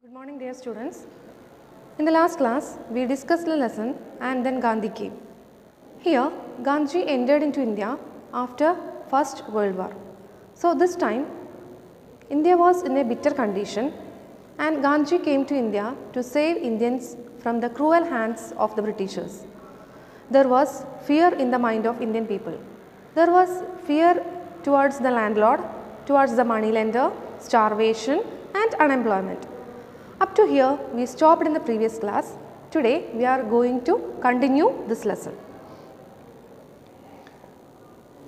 Good morning, dear students. In the last class, we discussed the lesson and then Gandhi came. Here, Gandhi entered into India after First World War. So this time, India was in a bitter condition and Gandhi came to India to save Indians from the cruel hands of the Britishers. There was fear in the mind of Indian people. There was fear towards the landlord, towards the moneylender, starvation and unemployment. Up to here, we stopped in the previous class. Today, we are going to continue this lesson.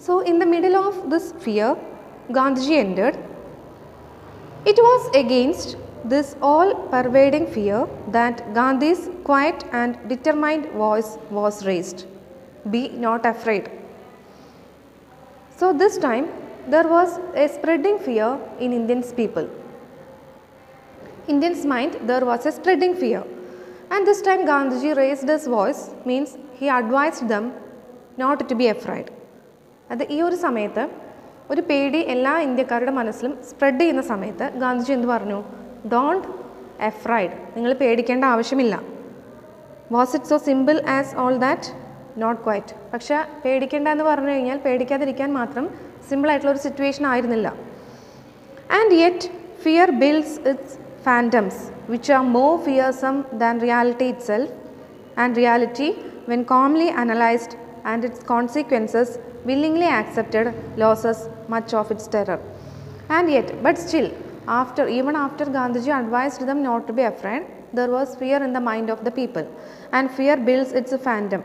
So, in the middle of this fear, Gandhiji entered. It was against this all-pervading fear that Gandhi's quiet and determined voice was raised. Be not afraid. So, this time, there was a spreading fear in Indians' people. Indians' mind, there was a spreading fear. And this time Gandhiji raised his voice, means he advised them not to be afraid. At the ഒരു സമയത്ത് ഒരു പേടി എല്ലാ ഇന്ത്യക്കാരുടെ മനസ്സിലും spread ചെയ്യുന്ന സമയത്ത് ഗാന്ധിജി എന്ത് പറഞ്ഞു? Don't afraid. നിങ്ങൾ പേടിക്കേണ്ട ആവശ്യമില്ല. Was it so simple as all that? Not quite. പക്ഷേ പേടിക്കേണ്ട എന്ന് പറഞ്ഞു കഴിഞ്ഞാൽ പേടിക്കാതിരിക്കാൻ മാത്രം സിമ്പിൾ ആയിട്ടുള്ള ഒരു സിറ്റുവേഷൻ ആയിരുന്നില്ല. And yet fear builds its phantoms which are more fearsome than reality itself, and reality, when calmly analyzed and its consequences willingly accepted, loses much of its terror. And yet, but still, even after Gandhiji advised them not to be afraid, there was fear in the mind of the people, and fear builds its phantom.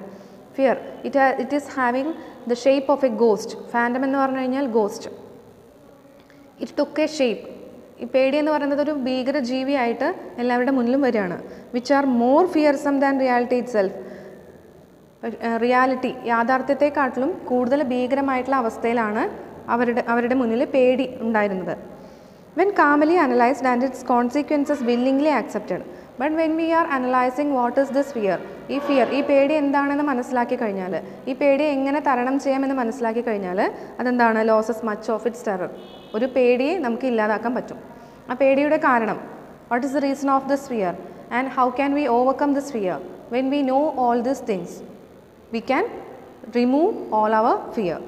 Fear, it is having the shape of a ghost. Phantom ennu parnu kayal ghost. It took a shape. ഈ പേടി എന്ന് പറയുന്നത് ഒരു ഭീകര ജീവിയായിട്ട് എല്ലാവരുടെ മുന്നിലും വരികയാണ്. Which are more fearsome than reality it self, യാഥാർത്ഥ്യത്തെക്കാട്ടിലും കൂടുതൽ ഭീകരമായിട്ടുള്ള അവസ്ഥയിലാണ് അവരുടെ മുന്നിൽ പേടി ഉണ്ടായിരുന്നത്. When calmly analysed and its consequences willingly accepted. But when we are analysing what is this fear, ഈ പേടി എന്താണെന്ന് മനസ്സിലാക്കി കഴിഞ്ഞാൽ, ഈ പേടി എങ്ങനെ തരണം ചെയ്യാമെന്ന് മനസ്സിലാക്കി കഴിഞ്ഞാൽ അതെന്താണ്? Loses much of its terror. ഒരു പേടിയെ നമുക്ക് ഇല്ലാതാക്കാൻ പറ്റും. ആ പേടിയുടെ കാരണം, what is the reason of this fear and how can we overcome this fear? When we know all these things we can remove all our fear.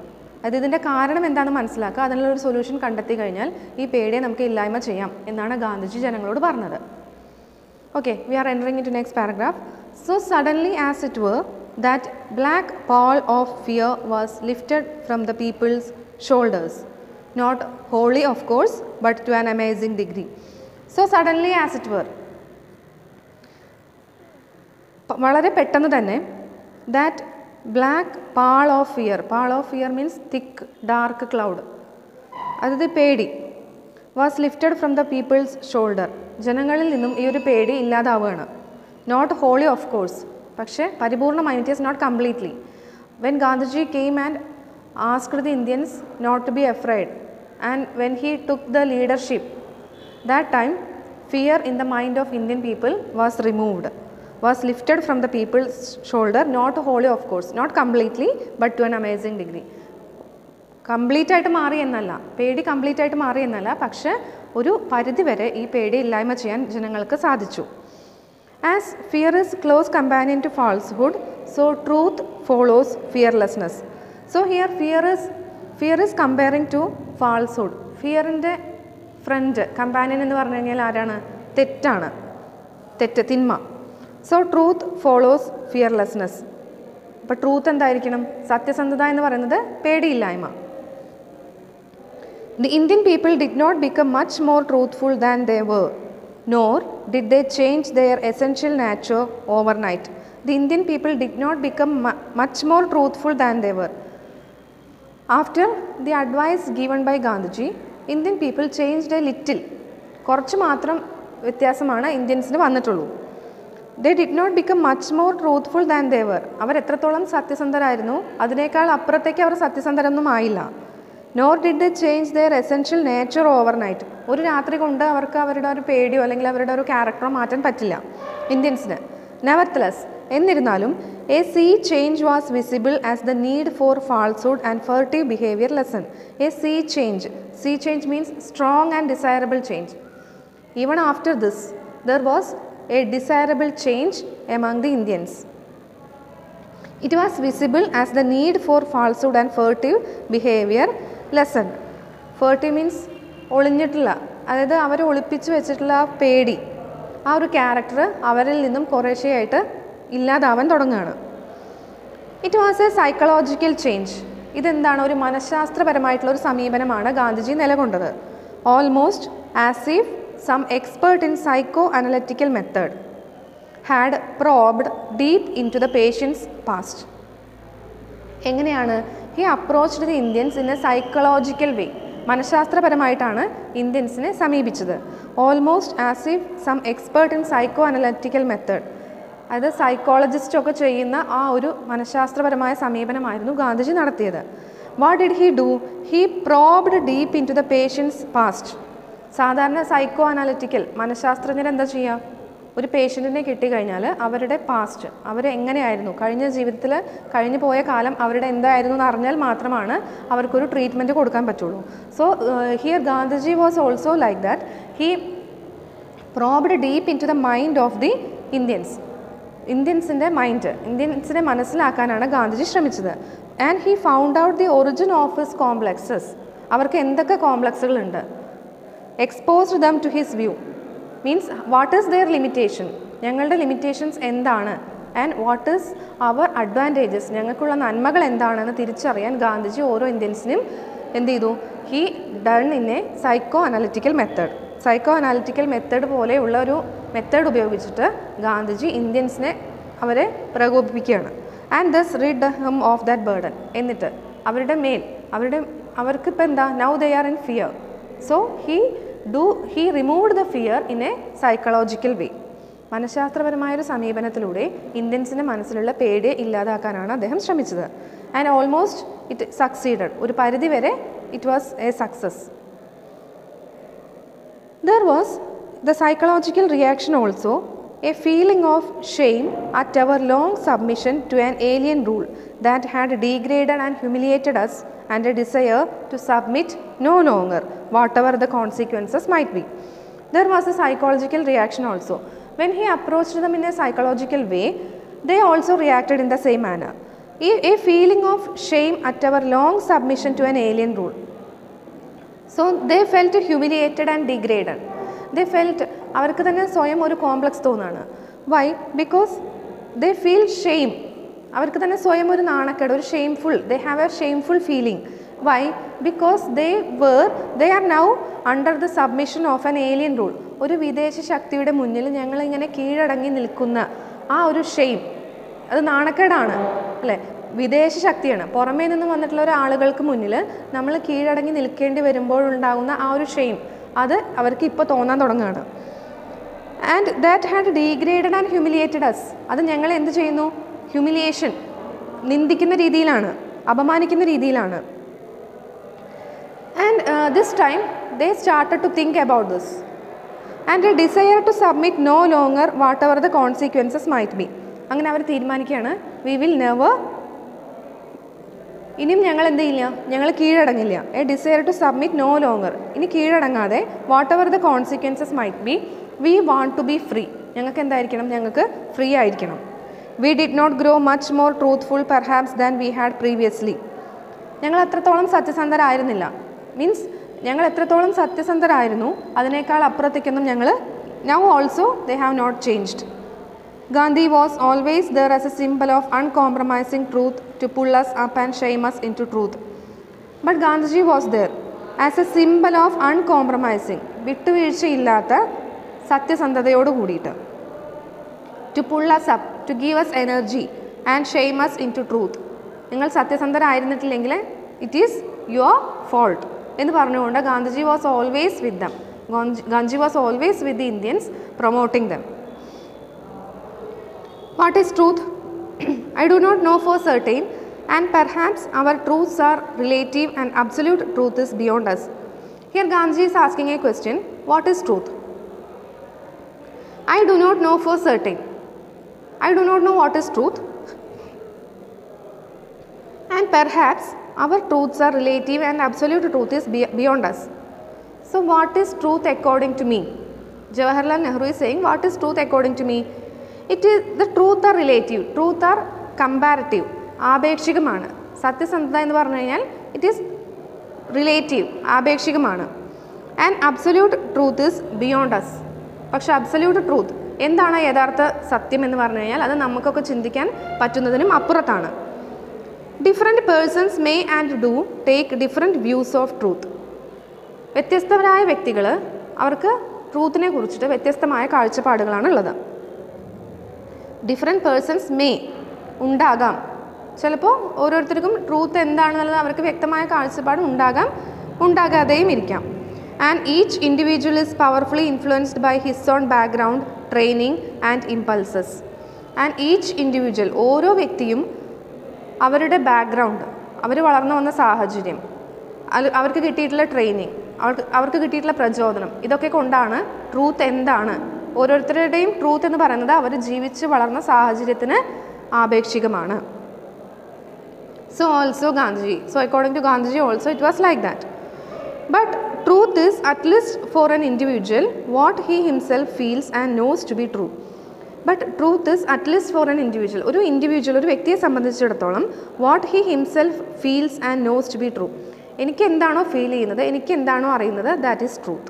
അത് ഇതിൻ്റെ കാരണം എന്താണെന്ന് മനസ്സിലാക്കുക, അതിനുള്ളൊരു സൊല്യൂഷൻ കണ്ടെത്തി കഴിഞ്ഞാൽ ഈ പേടിയെ നമുക്ക് ഇല്ലായ്മ ചെയ്യാം എന്നാണ് ഗാന്ധിജി ജനങ്ങളോട് പറഞ്ഞത്. Okay, we are entering into next paragraph. So suddenly as it were, that black pall of fear was lifted from the people's shoulders. Not wholly of course, but to an amazing degree. So suddenly as it were. വളരെ പെട്ടെന്ന് തന്നെ that black pall of fear means thick dark cloud. അതായത് പേടി was lifted from the people's shoulder. ജനങ്ങളിൽ നിന്നും ഈ ഒരു പേടി ഇല്ലാതാവുകയാണ്. നോട്ട് ഹോളി ഓഫ് കോഴ്സ്, പക്ഷേ പരിപൂർണമായി, it is not completely. When Gandhiji came and asked the Indians not to be afraid and when he took the leadership, that time fear in the mind of Indian people was removed, was lifted from the people's shoulder. Not wholly of course, not completely, but to an amazing degree. Complete ആയിട്ട് മാറി എന്നല്ല, പേടി complete ആയിട്ട് മാറി എന്നല്ല, പക്ഷേ ഒരു പരിധി വരെ ഈ പേടി ഇല്ലായ്മ ചെയ്യാൻ ജനങ്ങൾക്ക് സാധിച്ചു. As fear is close companion to falsehood, so truth follows fearlessness. So here fear is comparing to falsehood. ഫിയറിൻ്റെ ഫ്രണ്ട് കമ്പാനിയൻ എന്ന് പറഞ്ഞു കഴിഞ്ഞാൽ ആരാണ്? തെറ്റാണ്, തിന്മ. So truth follows fearlessness. അപ്പോൾ ട്രൂത്ത് എന്തായിരിക്കണം? സത്യസന്ധത എന്ന് പറയുന്നത് പേടിയില്ലായ്മ. The Indian people did not become much more truthful than they were, nor did they change their essential nature overnight. The Indian people did not become much more truthful than they were. After the advice given by Gandhiji, Indian people changed a little. കുറച്ച് മാത്രം വ്യത്യാസമാണ് ഇന്ത്യൻസിന് വന്നിട്ടുള്ളൂ. They did not become much more truthful than they were. അവർ എത്രത്തോളം സത്യസന്ധരായിരുന്നു അതിനേക്കാൾ അപ്പുറത്തേക്ക് അവർ സത്യസന്ധരൊന്നും ആയില്ല. Nor did they change their essential nature overnight. ഒരു രാത്രി കൊണ്ട് അവർക്ക് അവരുടെ ഒരു പേടിയോ അല്ലെങ്കിൽ അവരുടെ ഒരു ക്യാരക്ടറോ മാറ്റാൻ പറ്റില്ല ഇന്ത്യൻസിന്. Nevertheless, എന്നിരുന്നാലും a sea change was visible as the need for falsehood and furtive behavior lessened. A sea change means strong and desirable change. Even after this, there was a desirable change among the Indians. It was visible as the need for falsehood and furtive behavior lessened. Furtive means ഒളിഞ്ഞിട്ടില്ല, അതായത് അവർ ഒളിപ്പിച്ച് വെച്ചിട്ടുള്ള ആ പേടി, ആ ഒരു character അവരിൽ നിന്നും കുറേശ്ശെയായിട്ട് ഇല്ലാതാവാൻ തുടങ്ങുകയാണ്. It was a psychological change. ഇതെന്താണ്? ഒരു മനഃശാസ്ത്രപരമായിട്ടുള്ള ഒരു സമീപനമാണ് ഗാന്ധിജി നിലകൊണ്ടത്. Almost as if some expert in psycho analytical method had probed deep in to the patient's past. എങ്ങനെയാണ്? He approached the Indians in a psychological way. മനഃശാസ്ത്രപരമായിട്ടാണ് ഇന്ത്യൻസിനെ സമീപിച്ചത്. Almost as if some expert in psycho analytical method, അതായത് സൈക്കോളജിസ്റ്റൊക്കെ ചെയ്യുന്ന ആ ഒരു മനഃശാസ്ത്രപരമായ സമീപനമായിരുന്നു ഗാന്ധിജി നടത്തിയത്. What did he do? He probed deep in to the patient's past. സാധാരണ സൈക്കോ അനാലിറ്റിക്കൽ മനഃശാസ്ത്രജ്ഞർ എന്താ ചെയ്യുക? ഒരു പേഷ്യൻറ്റിനെ കിട്ടിക്കഴിഞ്ഞാൽ അവരുടെ പാസ്റ്റ്, അവർ എങ്ങനെയായിരുന്നു, കഴിഞ്ഞ ജീവിതത്തിൽ കഴിഞ്ഞു പോയ കാലം അവരുടെ എന്തായിരുന്നു എന്ന് അറിഞ്ഞാൽ മാത്രമാണ് അവർക്കൊരു ട്രീറ്റ്മെൻറ്റ് കൊടുക്കാൻ പറ്റുള്ളൂ. So here Gandhiji was also like that. He probed deep in to the mind of the Indians. ഇന്ത്യൻസിൻ്റെ മൈൻഡ്, ഇന്ത്യൻസിനെ മനസ്സിലാക്കാനാണ് ഗാന്ധിജി ശ്രമിച്ചത്. And he found out the origin of his complexes. അവർക്ക് എന്തൊക്കെ കോംപ്ലക്സുകളുണ്ട്. Exposed them to his view means what is their limitation, ഞങ്ങളുടെ limitations എന്താണ്, and what is our advantages, ഞങ്ങൾക്കുള്ള നന്മകൾ എന്താണെന്ന് തിരിച്ചറിയാൻ ഗാന്ധിജി ഓരോ ഇന്ത്യൻസിനും എന്ത് ചെയ്തു? He done in A psycho analytical method. Psycho analytical method പോലെയുള്ള ഒരു മെത്തേഡ് ഉപയോഗിച്ചിട്ട് ഗാന്ധിജി ഇന്ത്യൻസിനെ അവരെ പ്രകോപിപ്പിക്കുകയാണ്. And thus rid him of that burden. എന്നിട്ട് അവരുടെ മേൽ അവർക്കിപ്പോൾ എന്താ? Now they are in fear. So he removed the fear in a psychological way. മനഃശാസ്ത്രപരമായൊരു സമീപനത്തിലൂടെ ഇന്ത്യൻസിൻ്റെ മനസ്സിലുള്ള പേടിയെ ഇല്ലാതാക്കാനാണ് അദ്ദേഹം ശ്രമിച്ചത്. And almost it succeeded. ഒരു പരിധി വരെ it was a success. There was the psychological reaction also, a feeling of shame at our long submission to an alien rule that had degraded and humiliated us, and a desire to submit no longer, whatever the consequences might be. There was a psychological reaction also. When he approached them in a psychological way, they also reacted in the same manner. A feeling of shame at our long submission to an alien rule. So they felt humiliated and degraded. They felt അവർക്ക് തന്നെ സ്വയം ഒരു complex തോന്നുകയാണ്. Why? Because they feel shame. അവർക്ക് തന്നെ സ്വയം ഒരു നാണക്കേട്, ഒരു shameful, they have a shameful feeling. Why? Because they are now under the submission of an alien rule. ഒരു വിദേശ ശക്തിയുടെ മുന്നിൽ ഞങ്ങളിങ്ങനെ കീഴടങ്ങി നിൽക്കുന്ന ആ ഒരു ഷെയിം, അത് നാണക്കേടാണ് അല്ലേ? വിദേശ ശക്തിയാണ്, പുറമേ നിന്ന് വന്നിട്ടുള്ള ഒരാളുകൾക്ക് മുന്നിൽ നമ്മൾ കീഴടങ്ങി നിൽക്കേണ്ടി വരുമ്പോഴുണ്ടാകുന്ന ആ ഒരു ഷെയിം, അത് അവർക്ക് ഇപ്പോൾ തോന്നാൻ തുടങ്ങുകയാണ്. And that had degraded and humiliated us. അത് ഞങ്ങളെ എന്ത് ചെയ്യുന്നു? ഹ്യൂമിലിയേഷൻ, നിന്ദിക്കുന്ന രീതിയിലാണ്, അപമാനിക്കുന്ന രീതിയിലാണ്. And this time they started to think about this and a desire to submit no longer whatever the consequences might be. അങ്ങനെ അവർ തീരുമാനിക്കുകയാണ്, വി വിൽ നെവർ, ഇനിയും ഞങ്ങൾ എന്ത് ചെയ്യില്ല, ഞങ്ങൾ കീഴടങ്ങില്ല. A desire to submit no longer, ഇനി കീഴടങ്ങാതെ whatever the consequences might be, we want to be free. ഞങ്ങൾക്ക് എന്തായിരിക്കണം? ഞങ്ങൾക്ക് ഫ്രീ ആയിരിക്കണം. We did not grow much more truthful perhaps than we had previously. ഞങ്ങൾ അത്രത്തോളം സത്യസന്ധരായിരുന്നില്ല. മീൻസ് ഞങ്ങൾ എത്രത്തോളം സത്യസന്ധരായിരുന്നു അതിനേക്കാൾ അപ്പുറത്തേക്കൊന്നും ഞങ്ങൾ now also they have not changed. Gandhi was always there as a symbol of uncompromising truth to pull us up and shame us into truth. But Gandhiji was there as a symbol of uncompromising, വിട്ടുവീഴ്ചയില്ലാത്ത സത്യസന്ധതയോട് കൂടിയിട്ട്, to pull us up, to give us energy and shame us into truth. നിങ്ങൾ സത്യസന്ധരായിരുന്നിട്ടില്ലെങ്കിൽ it is your fault എന്ന് പറഞ്ഞുകൊണ്ട് Gandhiji was always with dum. Gandhiji was always with the Indians, promoting dum. What is truth? I do not know for certain, and perhaps our truths are relative and absolute truth is beyond us. Here Gandhi is asking a question, what is truth? I do not know for certain. I do not know what is truth. And perhaps our truths are relative and absolute truth is beyond us. So what is truth according to me? Jawaharlal Nehru is saying, what is truth according to me? It is the truth are relative, truth are comparative. ആപേക്ഷികമാണ്. സത്യസന്ധത എന്ന് പറഞ്ഞു കഴിഞ്ഞാൽ it is relative, ആപേക്ഷികമാണ്. And absolute truth is beyond us. പക്ഷെ absolute truth, എന്താണ് യഥാർത്ഥ സത്യം എന്ന് പറഞ്ഞു കഴിഞ്ഞാൽ അത് നമുക്കൊക്കെ ചിന്തിക്കാൻ പറ്റുന്നതിനും അപ്പുറത്താണ്. Different persons may and do take different views of truth. വ്യത്യസ്തരായ വ്യക്തികൾ അവർക്ക് ട്രൂത്തിനെ കുറിച്ചിട്ട് വ്യത്യസ്തമായ കാഴ്ചപ്പാടുകളാണ് ഉള്ളത്. ഡിഫറെൻറ്റ് പേഴ്സൺസ് മേ ഉണ്ടാകാം, ചിലപ്പോൾ ഓരോരുത്തർക്കും ട്രൂത്ത് എന്താണെന്നുള്ളത് അവർക്ക് വ്യക്തമായ കാഴ്ചപ്പാട് ഉണ്ടാകാം, ഉണ്ടാകാതെയും ഇരിക്കാം. And each individual is powerfully influenced by his own background, training and impulses. And each individual, ഓരോ വ്യക്തിയും അവരുടെ ബാക്ക്ഗ്രൗണ്ട്, അവർ വളർന്നു വന്ന സാഹചര്യം, അവർക്ക് കിട്ടിയിട്ടുള്ള ട്രെയിനിങ്, അവർക്ക് കിട്ടിയിട്ടുള്ള പ്രചോദനം, ഇതൊക്കെ കൊണ്ടാണ് ട്രൂത്ത് എന്താണ്. ഓരോരുത്തരുടെയും ട്രൂത്ത് എന്ന് പറയുന്നത് അവർ ജീവിച്ച് വളർന്ന സാഹചര്യത്തിന് ആപേക്ഷികമാണ്. So also Gandhiji, so according to Gandhiji also it was like that. But truth is at least for an individual what he himself feels and knows to be true. But truth is at least for an individual, ഒരു individual, ഒരു വ്യക്തിയെ സംബന്ധിച്ചിടത്തോളം what he himself feels and knows to be true. എനിക്ക് എന്താണോ feel ചെയ്യുന്നത്, എനിക്ക് എന്താണോ അറിയുന്നത്, that is truth.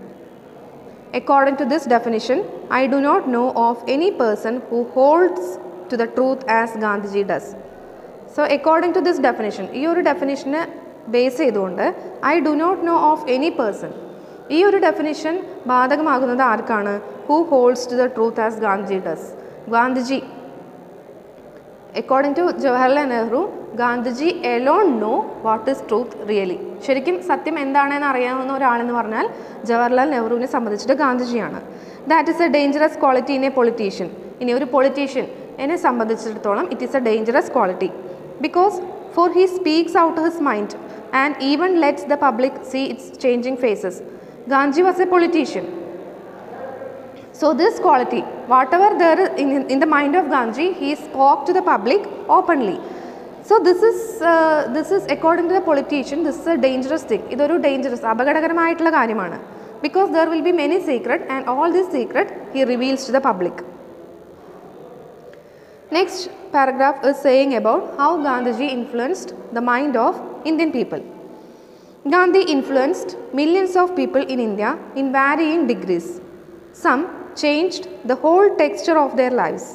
According to this definition, I do not know of any person who holds to the truth as Gandhiji does. So according to this definition, ഈ ഒരു ഡെഫിനിഷനെ base ചെയ്തുകൊണ്ട് I do not know of any person, ഈ ഒരു definition ബാധകമാകുന്നത് ആർക്കാണ്? Who holds to the truth as Gandhiji does. Gandhiji, according to Jawaharlal Nehru, Gandhiji alone know what is truth really. ശരിക്കും സത്യം എന്താണെന്ന് അറിയാവുന്ന ഒരാളെന്ന് പറഞ്ഞാൽ ജവഹർലാൽ നെഹ്റുവിനെ സംബന്ധിച്ചിട്ട് ഗാന്ധിജിയാണ്. That is a dangerous quality in a politician. ഇനി ഒരു പൊളിറ്റീഷ്യൻ എന്നെ സംബന്ധിച്ചിടത്തോളം it is a dangerous quality. Because for he speaks out his mind and even lets the public see its changing faces. Gandhi was a politician. So this quality, whatever there is in the mind of Gandhi, he spoke to the public openly. So this is according to the politician, this is a dangerous thing. ഇതൊരു dangerous, അപകടകരമായിട്ടുള്ള കാര്യമാണ്. Because there will be many secret and all this secret he reveals to the public. Next paragraph is saying about how Gandhiji influenced the mind of Indian people. Gandhi influenced millions of people in India in varying degrees. Some changed the whole texture of their lives.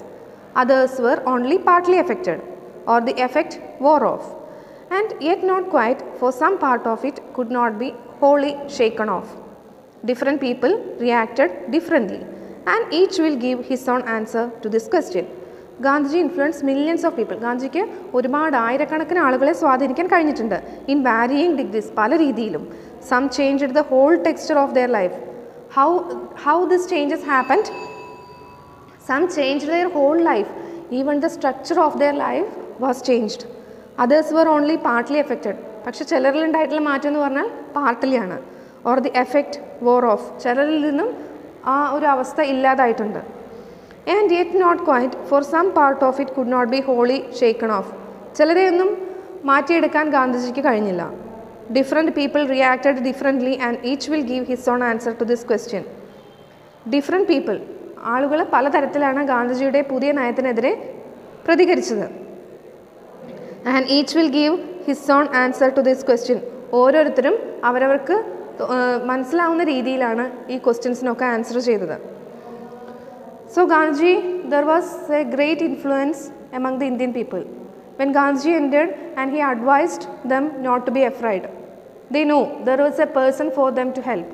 Others were only partly affected or the effect wore off. And yet not quite, for some part of it could not be wholly shaken off. Different people reacted differently and each will give his own answer to this question. Gandhiji influence millions of people. ഗാന്ധിജിക്ക് ഒരുപാട് ആയിരക്കണക്കിന് ആളുകളെ സ്വാധീനിക്കാൻ കഴിഞ്ഞിട്ടുണ്ട്. In varying degrees, പല രീതിയിലും. Some changed the whole texture of their life. How this changes happened? Some changed their whole life. Even the structure of their life was changed. Others were only partly affected. പക്ഷേ ചിലരിലുണ്ടായിട്ടുള്ള മാറ്റം എന്ന് പറഞ്ഞാൽ പാർട്ട്ലിയാണ്. Or the effect wore off, ചിലരിൽ നിന്നും ആ ഒരു അവസ്ഥ ഇല്ലാതായിട്ടുണ്ട്. And yet not quite, for some part of it could not be wholly shaken off. ചിലരെയൊന്നും മാറ്റിയെടുക്കാൻ ഗാന്ധിജിക്ക് കഴിഞ്ഞില്ല. Different people reacted differently and each will give his own answer to this question. Different people, ആളുകൾ പലതരത്തിലാണ് ഗാന്ധിജിയുടെ പുതിയ നയത്തിനെതിരെ പ്രതികരിച്ചത്. And each will give his own answer to this question. ഓരോരുത്തരും അവരവർക്ക് മനസ്സിലാവുന്ന രീതിയിലാണ് ഈ ക്വസ്റ്റ്യൻസിനൊക്കെ ആൻസർ ചെയ്തത്. So Gandhiji, there was a great influence among the Indian people. When Gandhiji entered and he advised them not to be afraid, they know there was a person for them to help.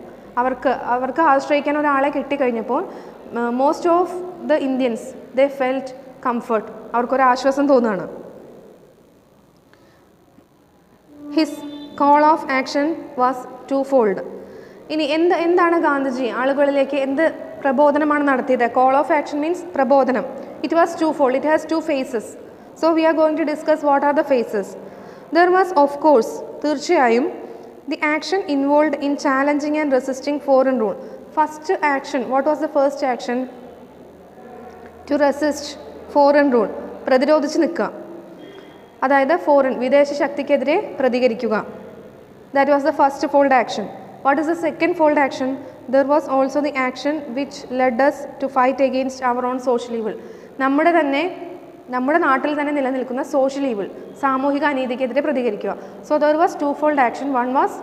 അവർക്ക് ആശ്രയിക്കാൻ ഒരാളെ കിട്ടിക്കഴിഞ്ഞപ്പോൾ most of the Indians they felt comfort, അവർക്കൊരു ആശ്വാസം തോന്നുകയാണ്. His call of action was twofold. ഇനി എന്താണ് ഗാന്ധിജി ആളുകളിലേക്ക് എന്ത് പ്രബോധനമാണ് നടത്തിയത്? കോൾ ഓഫ് ആക്ഷൻ മീൻസ് പ്രബോധനം. It was twofold, it has two faces. So we are going to discuss what are the faces. There was of course, തീർച്ചയായും, the action involved in challenging and resisting foreign rule. First action, what was the first action? To resist foreign rule, പ്രതിരോധിച്ച് നിൽക്കുക. അതായത് വിദേശ ശക്തിക്കെതിരെ പ്രതികരിക്കുക. That was the first fold action. What is the second fold action? there was also the action which led us to fight against our own social evil. നമ്മുടെ നാട്ടിൽ തന്നെ നിലനിൽക്കുന്ന സോഷ്യൽ ഈവിൾ, സാമൂഹിക അനീതിക്കെതിരെ പ്രതികരിക്കുക. So there was twofold action. One was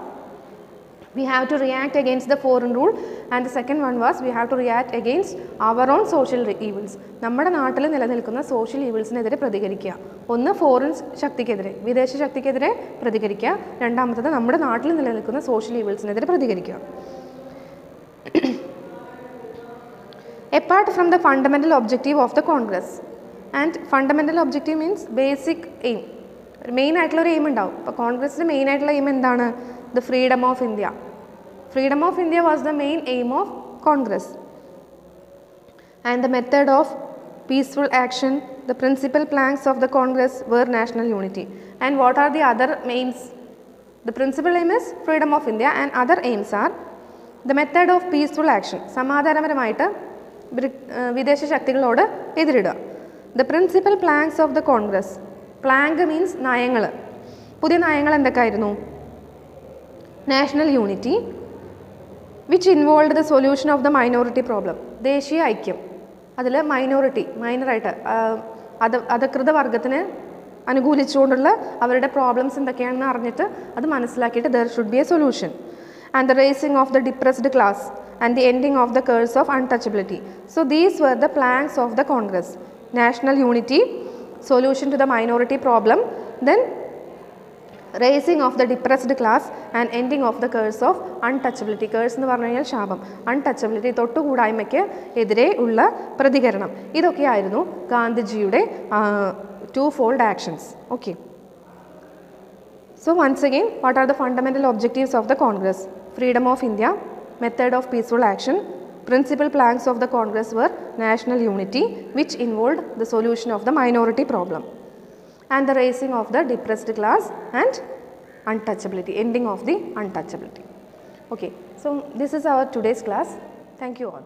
we have to react against the foreign rule, and the second one was we have to react against our own social evils. നമ്മുടെ നാട്ടിൽ നിലനിൽക്കുന്ന social ഈവിൾസിനെതിരെ പ്രതികരിക്കുക. ഒന്ന് foreign ശക്തിക്കെതിരെ, വിദേശ ശക്തിക്കെതിരെ പ്രതികരിക്കുക. രണ്ടാമത്തത് നമ്മുടെ നാട്ടിൽ നിലനിൽക്കുന്ന സോഷ്യൽ ഈവിൾസിനെതിരെ പ്രതികരിക്കുക. Apart from the fundamental objective of the Congress, and fundamental objective means basic aim, main ആയിട്ടുള്ള ഒരു എയിം ഉണ്ടാവും. അപ്പോൾ കോൺഗ്രസിൻ്റെ മെയിൻ ആയിട്ടുള്ള എയിം എന്താണ്? The freedom of India. Freedom of India was the main aim of Congress. And the method of peaceful action, the principal planks of the Congress were national unity. And what are the other aims? The principal aim is freedom of India, and other aims are the method of peaceful action. സമാധാനപരമായിട്ട് വിദേശ ശക്തികളോട് എതിരിടുക. The principal planks of the Congress. Plank means നയങ്ങൾ. പുതിയ നയങ്ങൾ എന്തൊക്കെയായിരുന്നു? National unity, which involve the solution of the minority problem. ദേശീയ ഐക്യം, അതിൽ മൈനറായിട്ട് അധകൃത വർഗത്തിന് അനുകൂലിച്ചുകൊണ്ടുള്ള അവരുടെ problems എന്തൊക്കെയാണെന്ന് അറിഞ്ഞിട്ട് അത് മനസ്സിലാക്കിയിട്ട് there should be A solution. And the racing of the depressed class and the ending of the curse of untouchability. So these were the planks of the Congress. National unity, solution to the minority problem, then raising of the depressed class and ending of the curse of untouchability. Curse എന്ന് പറഞ്ഞു കഴിഞ്ഞാൽ ശാപം, untouchability തൊട്ടുകൂടായ്മയ്ക്ക് എതിരെ ഉള്ള പ്രതികരണം. ഇതൊക്കെയായിരുന്നു ഗാന്ധിജിയുടെ two-fold actions. Okay. So once again, what are the fundamental objectives of the Congress? Freedom of India, method of peaceful action. Principal planks of the Congress were national unity, which involved the solution of the minority problem, and the raising of the depressed class and untouchability, ending of the untouchability. Okay, so this is our today's class. Thank you all.